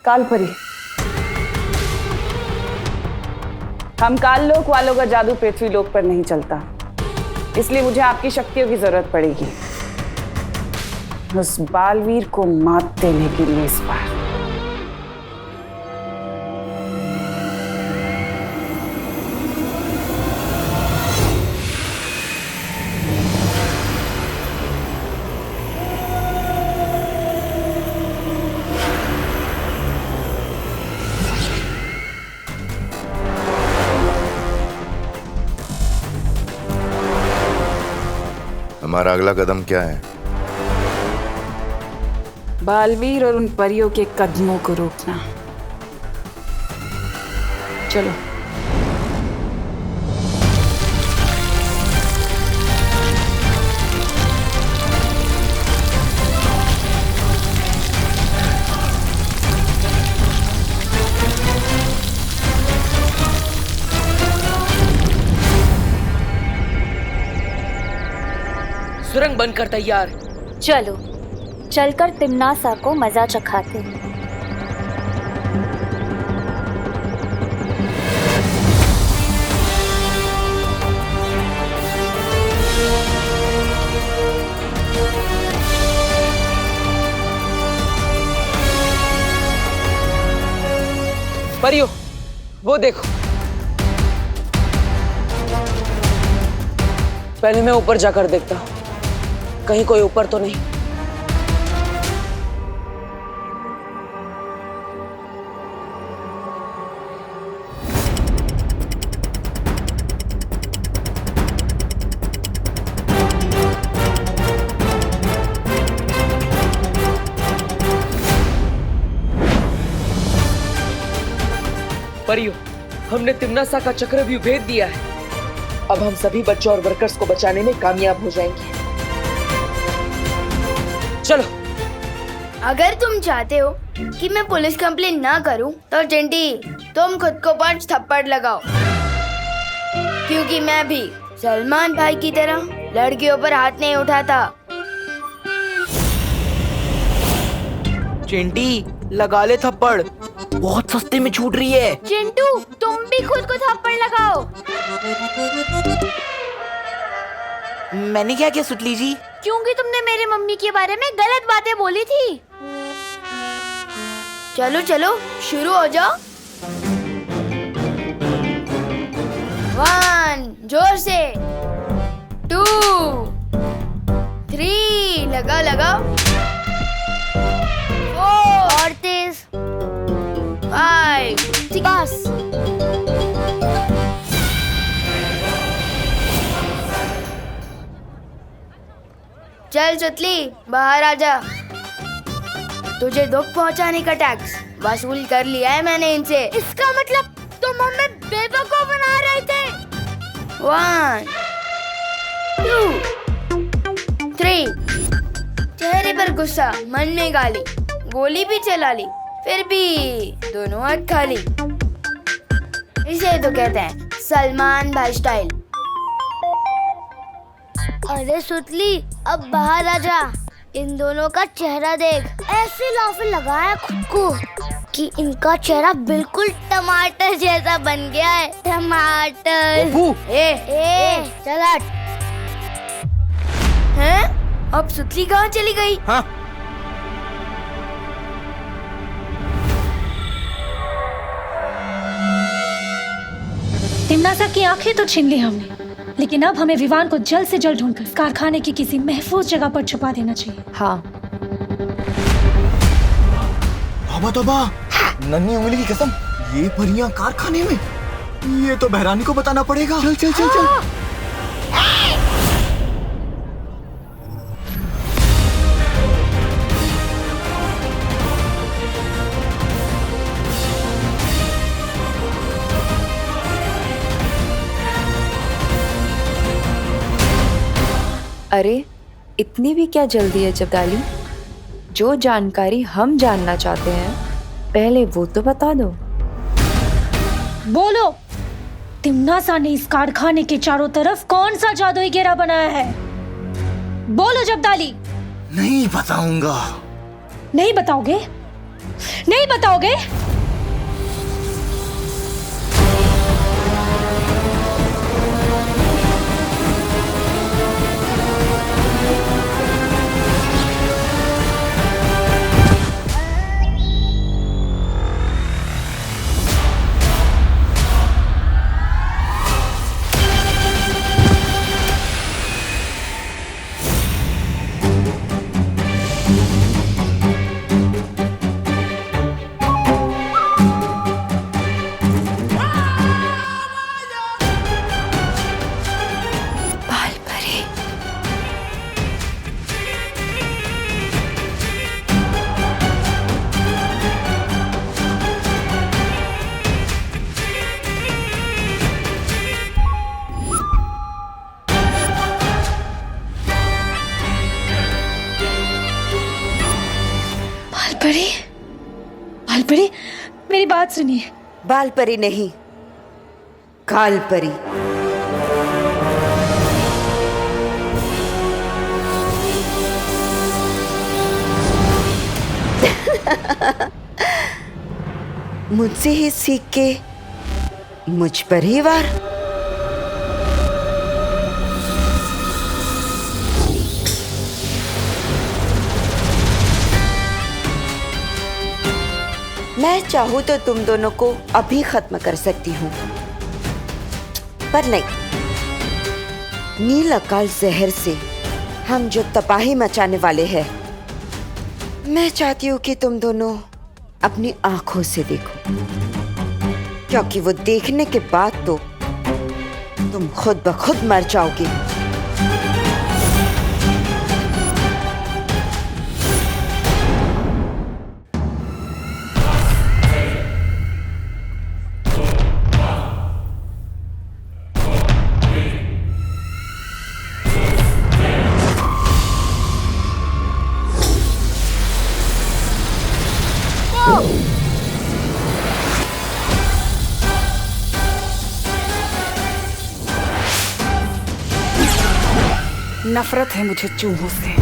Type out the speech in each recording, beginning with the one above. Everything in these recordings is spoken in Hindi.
कालपरी, हम काल लोक वालों का जादू पृथ्वी लोक पर नहीं चलता, इसलिए मुझे आपकी शक्तियों की जरूरत पड़ेगी उस बालवीर को मात देने के लिए इस बार। हमारा अगला कदम क्या है? बालवीर और उन परियों के कदमों को रोकना। चलो। सुरंग बनकर तैयार। चलो चलकर तिम्नासा को मजा चखाते। परियो, वो देखो। पहले मैं ऊपर जाकर देखता हूँ, कहीं कोई ऊपर तो नहीं। परियो, हमने तिम्नासा का चक्रव्यूह भेद दिया है। अब हम सभी बच्चों और वर्कर्स को बचाने में कामयाब हो जाएंगे। चलो। अगर तुम चाहते हो कि मैं पुलिस कंप्लेन ना करूं, तो चिंटी तुम खुद को 5 थप्पड़ लगाओ, क्योंकि मैं भी सलमान भाई की तरह लड़कियों पर हाथ नहीं उठाता। चिंटी लगा ले थप्पड़, बहुत सस्ते में छूट रही है। चिंटू तुम भी खुद को थप्पड़ लगाओ। मैंने क्या किया सुतली जी? क्योंकि तुमने मेरी मम्मी के बारे में गलत बातें बोली थी। चलो चलो शुरू हो जाओ। 1 जोर से, 2 3 लगाओ लगाओ, 4 और तेज, 5 बस। चल सुतली बाहर आजा। तुझे दुख पहुंचाने का टैक्स वसूल कर लिया है मैंने इनसे। इसका मतलब तुम हमें बेवकूफ बना रहे थे। 1 2 3। चेहरे पर गुस्सा, मन में गाली, गोली भी चला ली, फिर भी दोनों हाथ खाली। इसे तो कहते हैं सलमान भाई स्टाइल। अरे सुतली अब बाहर आजा, इन दोनों का चेहरा देख। ऐसे लाफे लगाया खुद को कि इनका चेहरा बिल्कुल टमाटर जैसा बन गया है। टमाटर। चल हट। हैं? अब सुतली कहाँ चली गई? हाँ? तिम्नासा की आंखें तो छीन ली हमने, लेकिन अब हमें विवान को जल्द से जल्द ढूंढकर कारखाने की किसी महफूज जगह पर छुपा देना चाहिए। हाँ। तौबा तौबा, नन्ही उंगली की कसम, ये परियां कारखाने में? ये तो बहरानी को बताना पड़ेगा। चल चल चल चल। अरे इतनी भी क्या जल्दी है जब्दाली? जो जानकारी हम जानना चाहते हैं पहले वो तो बता दो। बोलो, तिम्नासा ने इस कारखाने के चारों तरफ कौन सा जादुई घेरा बनाया है? बोलो जब्दाली। नहीं बताऊंगा। नहीं बताओगे? नहीं बताओगे? बालपरी, बालपरी, मेरी बात सुनिए। बालपरी नहीं, कालपरी। मुझसे ही सीख के मुझ पर ही वार। मैं चाहूं तो तुम दोनों को अभी खत्म कर सकती हूँ, पर नहीं। नील अकाल जहर से हम जो तबाही मचाने वाले हैं, मैं चाहती हूँ कि तुम दोनों अपनी आंखों से देखो, क्योंकि वो देखने के बाद तो तुम खुद ब खुद मर जाओगे। नफरत है मुझे चूहों से।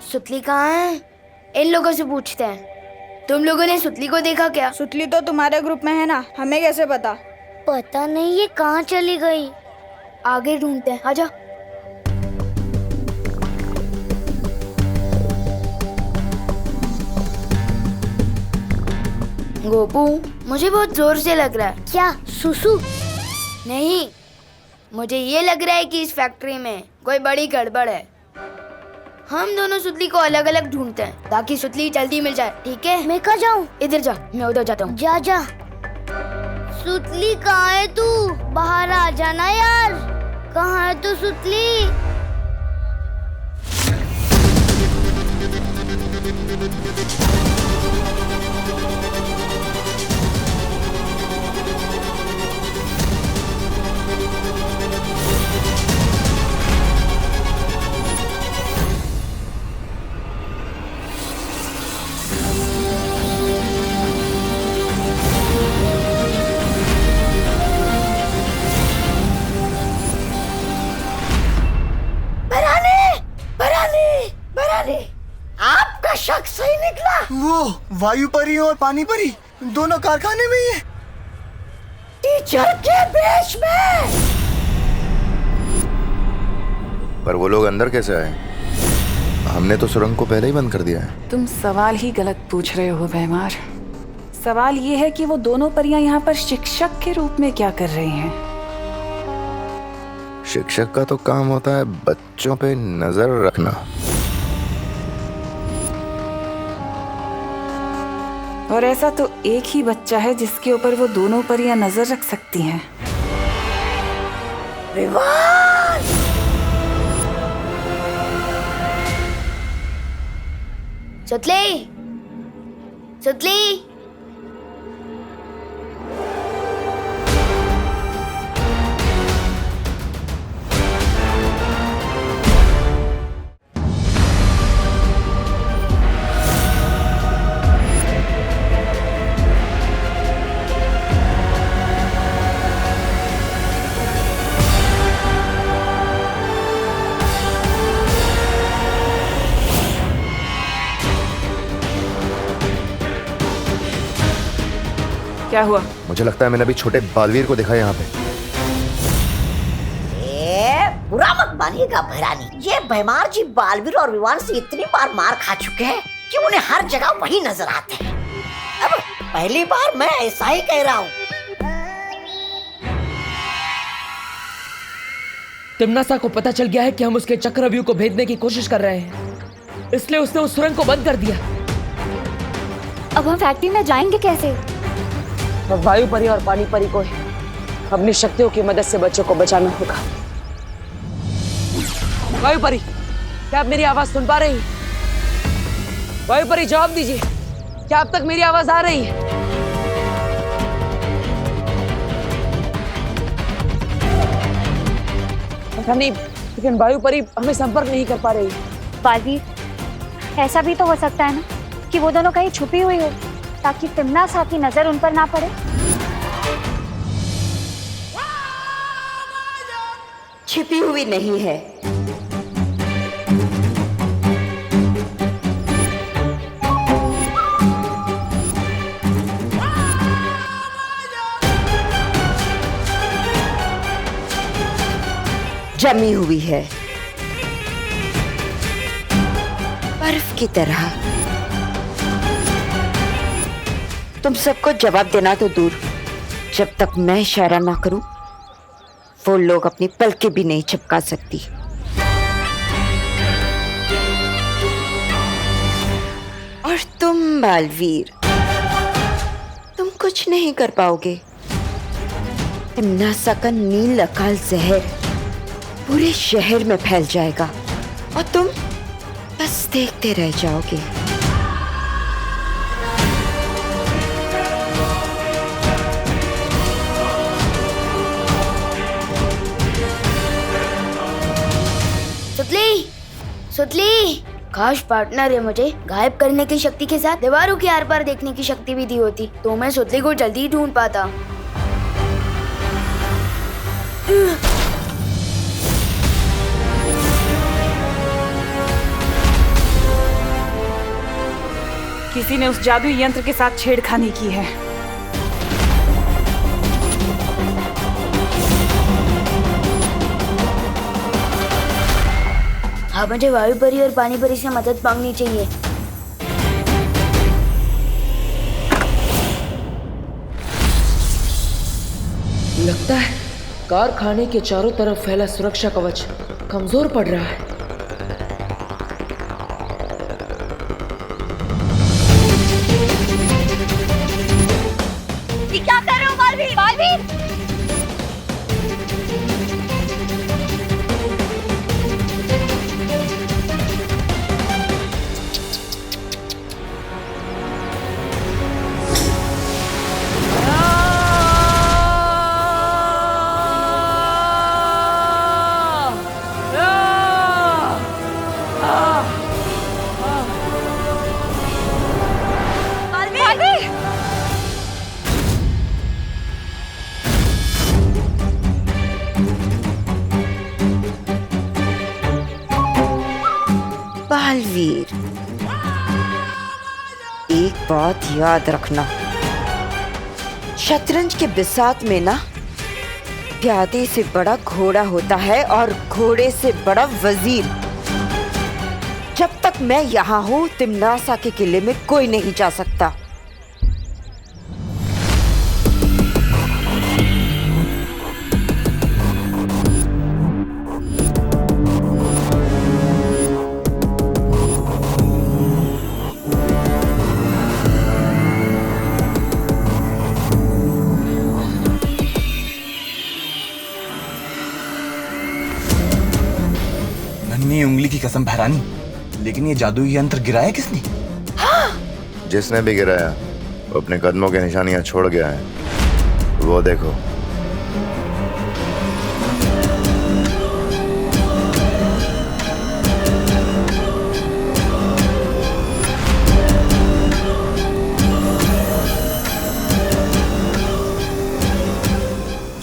सुतली कहाँ है? इन लोगों से पूछते हैं। तुम लोगों ने सुतली को देखा क्या? सुतली तो तुम्हारे ग्रुप में है ना, हमें कैसे पता? पता नहीं ये कहाँ चली गई। आगे ढूंढते हैं, आजा। गोपू, मुझे बहुत जोर से लग रहा है। क्या सुसु? नहीं, मुझे ये लग रहा है कि इस फैक्ट्री में कोई बड़ी गड़बड़ है। हम दोनों सुतली को अलग अलग ढूंढते हैं ताकि सुतली जल्दी मिल जाए, ठीक है? मैं कहाँ जाऊँ? इधर जा, मैं उधर जाता हूँ। जा जा। सुतली कहाँ है तू? बाहर आ जाना यार। कहाँ है तू सुतली? आपका शक सही निकला। वो वायु परी और पानी परी दोनों कारखाने में ही है। टीचर के भेष में। पर वो लोग अंदर कैसे आए? हमने तो सुरंग को पहले ही बंद कर दिया है। तुम सवाल ही गलत पूछ रहे हो भैमार। सवाल ये है कि वो दोनों परियां यहाँ पर शिक्षक के रूप में क्या कर रही हैं? शिक्षक का तो काम होता है बच्चों पे नजर रखना। और ऐसा तो एक ही बच्चा है जिसके ऊपर वो दोनों परियां नजर रख सकती हैं। विवान! सुतली, सुतली। क्या हुआ? मुझे लगता है मैंने अभी छोटे बालवीर को देखा है यहाँ पे। बुरा मत मानिएगा भैरानी, ये भैमार जी बालवीर और विवान से इतनी बार मार खा चुके हैं कि उन्हें हर जगह वही नजर आते हैं। अब पहली बार मैं ऐसा ही कह रहा हूँ। तिम्नासा को पता चल गया है कि हम उसके चक्रव्यूह को भेदने की कोशिश कर रहे हैं, इसलिए उसने उस सुरंग को बंद कर दिया। अब हम फैक्ट्री में जाएंगे कैसे? अब वायु परी और पानी परी को अपनी शक्तियों की मदद से बच्चों को बचाना होगा। वायु परी, क्या आप मेरी आवाज सुन पा रही हैं? वायु परी जवाब दीजिए, क्या अब तक मेरी आवाज आ रही है? पता नहीं, लेकिन वायु परी हमें संपर्क नहीं कर पा रही। बालवीर, ऐसा भी तो हो सकता है ना कि वो दोनों कहीं छुपी हुई हो ताकि तिम्नासा की नजर उन पर ना पड़े। छिपी हुई नहीं है, जमी हुई है, बर्फ की तरह। तुम सबको जवाब देना तो दूर, जब तक मैं इशारा ना करूं वो लोग अपनी पलकें भी नहीं झपका सकती। और तुम बालवीर, तुम कुछ नहीं कर पाओगे। तिम्नासा का नील अकाल जहर पूरे शहर में फैल जाएगा और तुम बस देखते रह जाओगे। सुतली, सुतली, काश पार्टनर है मुझे गायब करने की शक्ति के साथ दीवारों के आर पार देखने की शक्ति भी दी होती तो मैं सुतली को जल्दी ढूंढ पाता। किसी ने उस जादुई यंत्र के साथ छेड़खानी की है। हाँ, मुझे वायु परी और पानी परी से मदद मांगनी चाहिए। लगता है कारखाने के चारों तरफ फैला सुरक्षा कवच कमजोर पड़ रहा है। क्या कर रहे हो बालवीर? बालवीर! बालवीर, एक बात याद रखना, शतरंज के बिसात में ना प्यादे से बड़ा घोड़ा होता है और घोड़े से बड़ा वजीर। जब तक मैं यहाँ हूँ तिम्नासा के किले में कोई नहीं जा सकता। नन्ही उंगली की कसम भैरानी, लेकिन ये जादुई यंत्र गिराया किसने? जिसने भी गिराया वो अपने कदमों के निशानियां छोड़ गया है। वो देखो।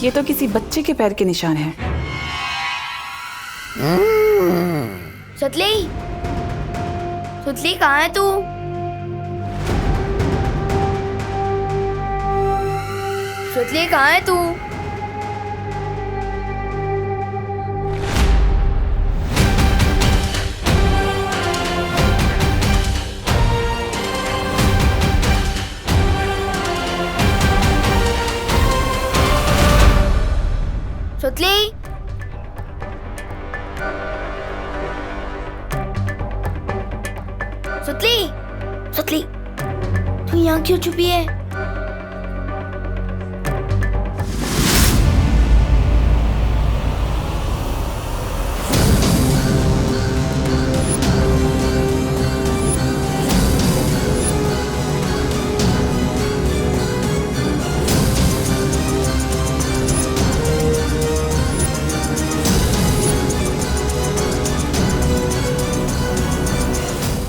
ये तो किसी बच्चे के पैर के निशान हैं। सुतली, सुतली कहाँ है तू? सुतली कहाँ है तू? सुतली, सुतली, सुतली, तू यहाँ क्यों छुपी है?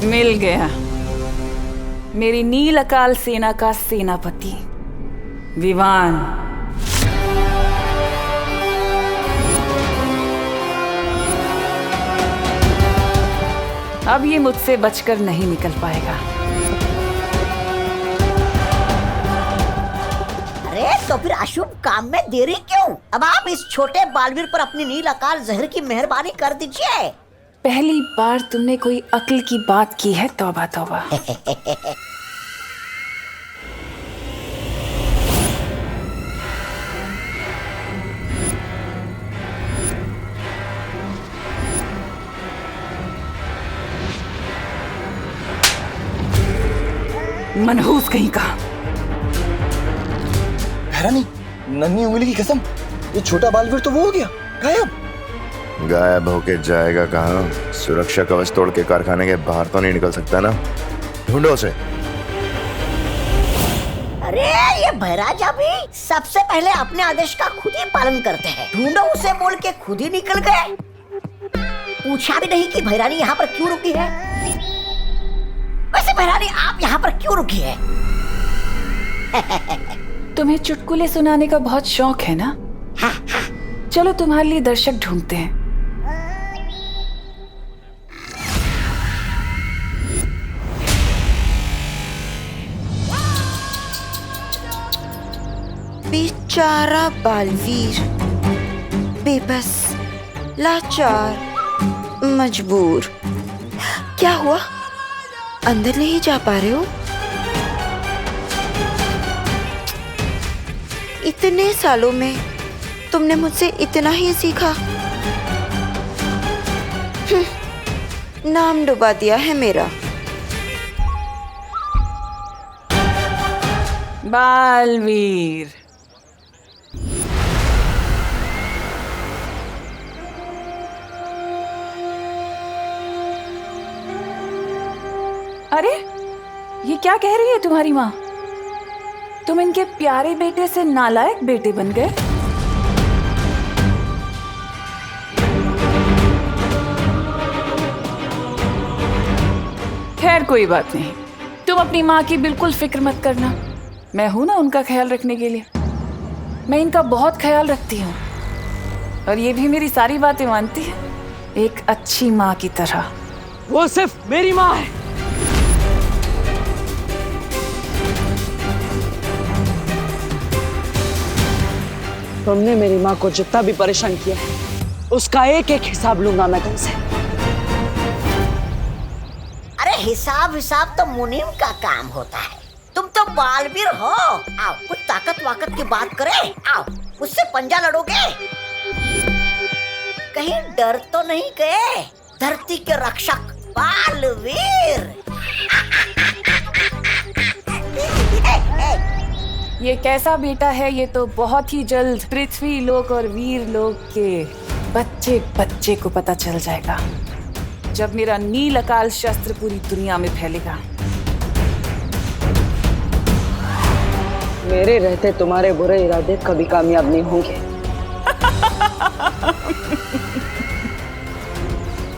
मिल गया मेरी नील अकाल सेना का सेनापति विवान। अब ये मुझसे बचकर नहीं निकल पाएगा। अरे तो फिर अशुभ काम में देरी क्यों? अब आप इस छोटे बालवीर पर अपनी नील अकाल जहर की मेहरबानी कर दीजिए। पहली बार तुमने कोई अक्ल की बात की है, तौबा तौबा। मनहूस कहीं का। हैरानी, नन्ही उंगली की कसम, ये छोटा बालवीर तो वो हो गया गायब। गायब होके जाएगा कहाँ? सुरक्षा कवच तोड़ के कारखाने के बाहर तो नहीं निकल सकता ना। ढूंढो उसे। अरे ये भैराजा भी सबसे पहले अपने आदेश का खुद ही पालन करते हैं। ढूंढो उसे बोल के खुद ही निकल गए। पूछा भी नहीं कि भैरानी यहाँ पर क्यों रुकी है। वैसे भैरानी आप यहाँ पर क्यों रुकी है? तुम्हें चुटकुले सुनाने का बहुत शौक है ना? चलो तुम्हारे लिए दर्शक ढूंढते हैं। बेचारा बालवीर, बेबस, लाचार, मजबूर। क्या हुआ? अंदर नहीं जा पा रहे हो? इतने सालों में तुमने मुझसे इतना ही सीखा। नाम डुबा दिया है मेरा। बालवीर, अरे ये क्या कह रही है तुम्हारी माँ? तुम इनके प्यारे बेटे से नालायक बेटे बन गए। खैर कोई बात नहीं, तुम अपनी माँ की बिल्कुल फिक्र मत करना। मैं हूं ना उनका ख्याल रखने के लिए। मैं इनका बहुत ख्याल रखती हूँ और ये भी मेरी सारी बातें मानती है, एक अच्छी माँ की तरह। वो सिर्फ मेरी माँ है। तुमने मेरी माँ को जितना भी परेशान किया उसका एक एक हिसाब लूंगा मैं तुमसे। अरे हिसाब हिसाब तो मुनीम का काम होता है। तुम तो बालवीर हो। आओ कुछ ताकत वाकत की बात करें। आओ मुझसे पंजा लड़ोगे? कहीं डर तो नहीं गए? धरती के रक्षक बालवीर। ये कैसा बेटा है, ये तो बहुत ही जल्द पृथ्वी लोक और वीर लोक के बच्चे बच्चे को पता चल जाएगा, जब मेरा नील अकाल शस्त्र पूरी दुनिया में फैलेगा। मेरे रहते तुम्हारे बुरे इरादे कभी कामयाब नहीं होंगे।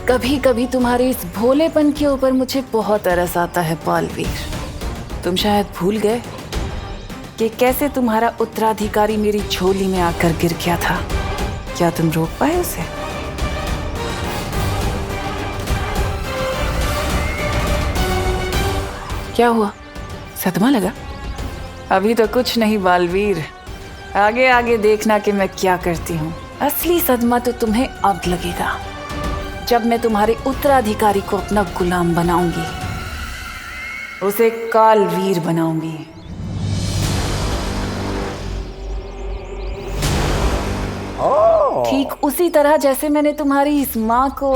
कभी कभी तुम्हारे इस भोलेपन के ऊपर मुझे बहुत तरस आता है बालवीर। तुम शायद भूल गए कि कैसे तुम्हारा उत्तराधिकारी मेरी झोली में आकर गिर गया था। क्या तुम रोक पाए उसे? क्या हुआ? सदमा लगा? अभी तो कुछ नहीं बालवीर, आगे आगे देखना कि मैं क्या करती हूँ। असली सदमा तो तुम्हें अब लगेगा, जब मैं तुम्हारे उत्तराधिकारी को अपना गुलाम बनाऊंगी, उसे कालवीर बनाऊंगी। ठीक उसी तरह जैसे मैंने तुम्हारी इस माँ को।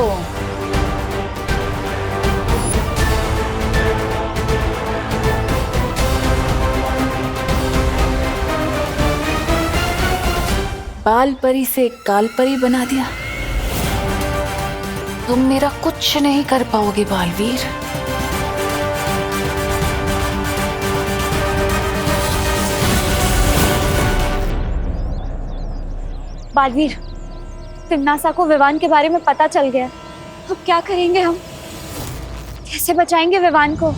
बाल परी से काल परी बना दिया। तुम मेरा कुछ नहीं कर पाओगे बालवीर। बालवीर, तिम्नासा को विवान के बारे में पता चल गया। अब क्या करेंगे हम? कैसे बचाएंगे विवान को?